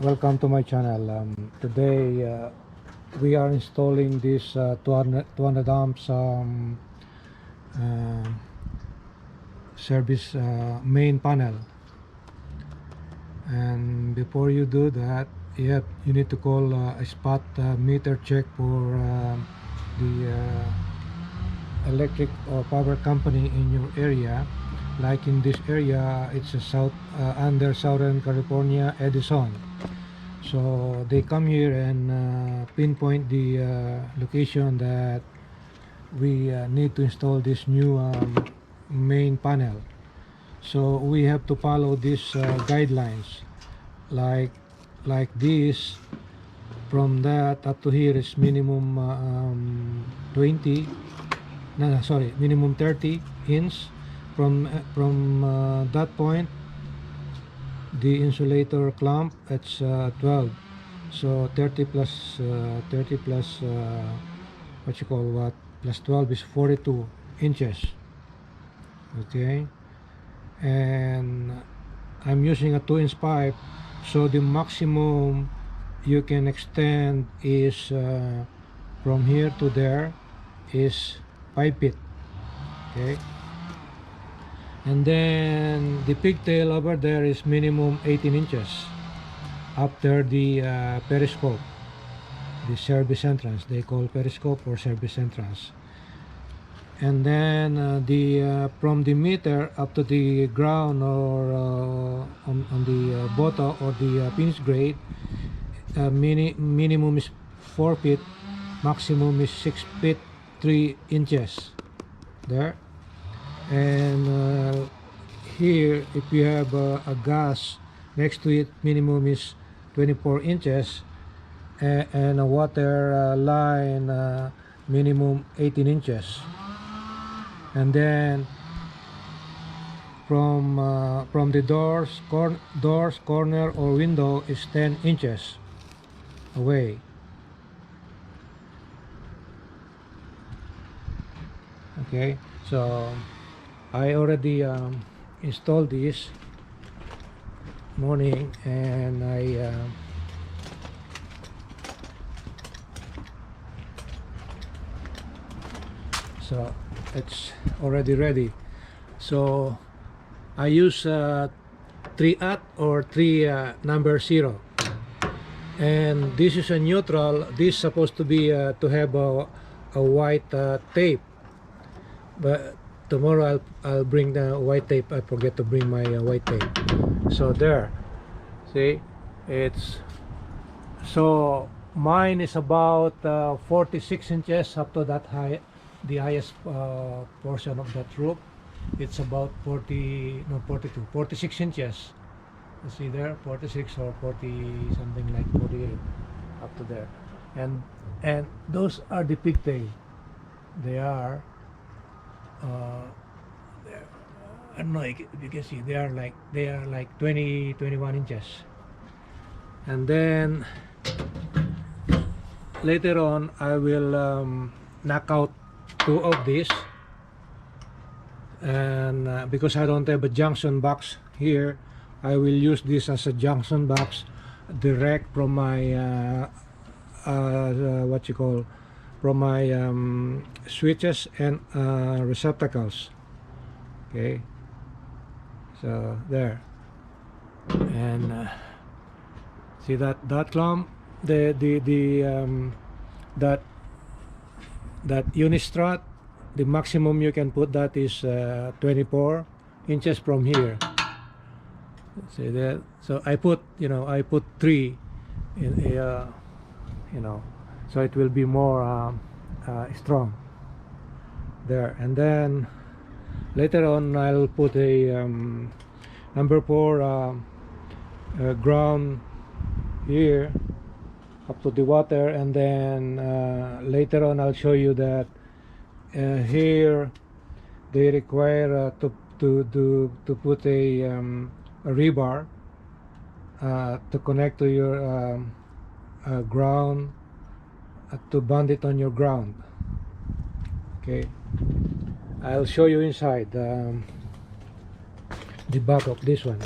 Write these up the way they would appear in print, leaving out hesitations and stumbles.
Welcome to my channel. Today we are installing this 200 amps uh, service main panel, and before you do that, you need to call a spot meter check for the electric or power company in your area. Like in this area, it's a under Southern California, Edison. So they come here and pinpoint the location that we need to install this new main panel. So we have to follow these guidelines, like this. From that up to here is minimum 20. No, sorry, minimum 30 inch. From that point, the insulator clamp, it's 12. So 30 plus what you call what plus 12 is 42 inches. Okay, and I'm using a 2-inch pipe, so the maximum you can extend is from here to there is 5 feet. Okay, and then the pigtail over there is minimum 18 inches after the periscope, the service entrance. They call periscope or service entrance. And then from the meter up to the ground, or on the bottom or the finish grade, minimum is 4 feet, maximum is 6 feet 3 inches there. And here, if you have a gas next to it, minimum is 24 inches, and a water line, minimum 18 inches. And then from the doors, corner or window is 10 inches away. Okay, so I already installed this morning, and so it's already ready. So I use 3-aught or 3 number 0, and this is a neutral. This is supposed to be to have a white tape, but tomorrow I'll bring the white tape. I forget to bring my white tape. So there, see, it's so mine is about 46 inches up to that high, the highest portion of that roof. It's about 46 inches. You see there, 46 or 40, something like 48 up to there. And those are the pigtail. They are I don't know if you can see, they are like 21 inches. And then later on I will knock out 2 of these, and because I don't have a junction box here, I will use this as a junction box direct from my what you call, from my switches and receptacles. Okay, so there. And see that clamp, that unistrut, the maximum you can put that is 24 inches from here. See that? So I put 3 in so it will be more strong there. And then later on I'll put a number 4 ground here up to the water. And then later on I'll show you that here they require to put a rebar to connect to your ground, to bond it on your ground. Okay, I'll show you inside the back of this one.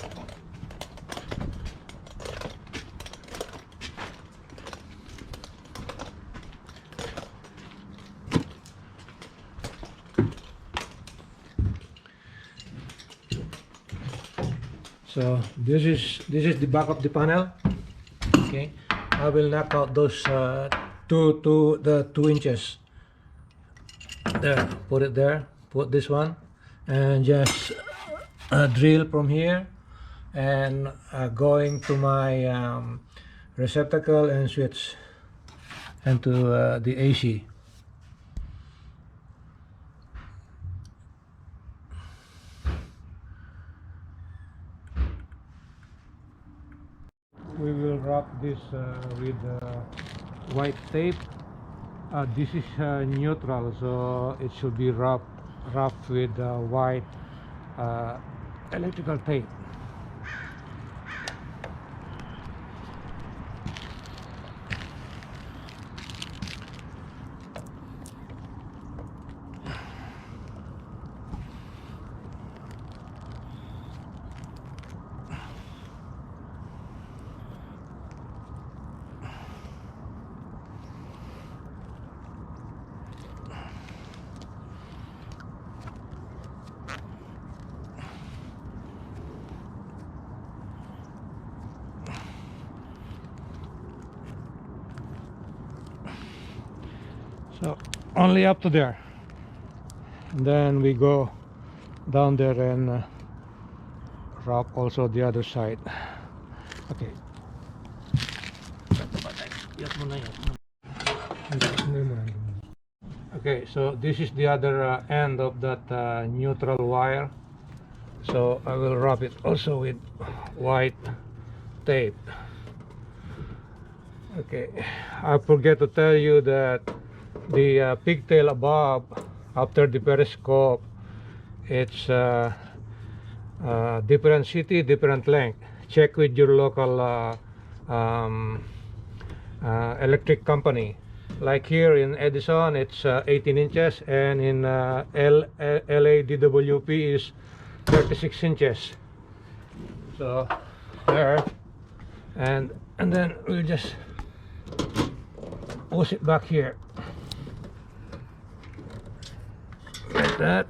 So this is the back of the panel. Okay, I will knock out those the 2 inches there. Put it there. Put this one, and just drill from here and going to my receptacle and switch into the AC. We will wrap this with white tape. This is neutral, so it should be wrapped with white electrical tape. So only up to there, and then we go down there and wrap also the other side. Okay. Okay, so this is the other end of that neutral wire, so I will wrap it also with white tape. Okay, I forget to tell you that the pigtail above, after the periscope, it's different city, different length. Check with your local electric company. Like here in Edison, it's 18 inches, and in LADWP is 36 inches. So there, and then we'll just push it back here like that,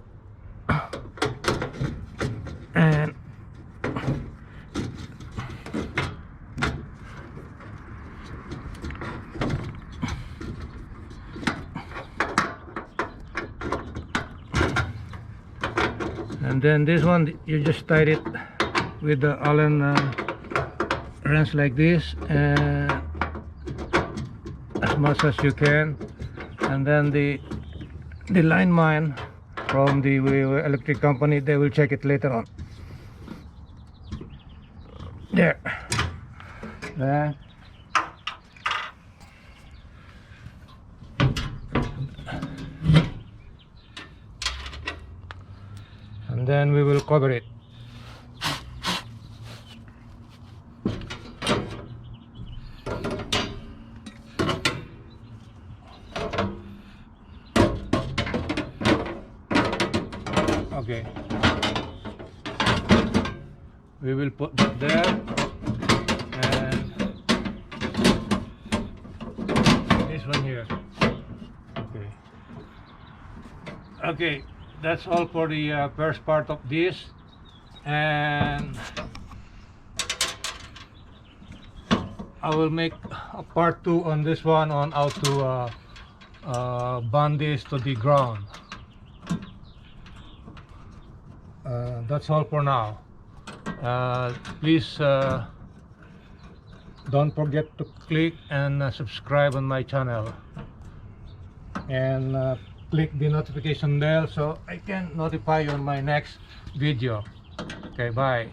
and then this one you just tied it with the Allen wrench like this, as much as you can, and then the line mine from the electric company, they will check it later on. There. And then we will cover it. Okay, we will put that there, and this one here. Okay, that's all for the first part of this, and I will make a part 2 on this one, on how to bond this to the ground. That's all for now. Please don't forget to click and subscribe on my channel, and click the notification bell so I can notify you on my next video. Okay, bye.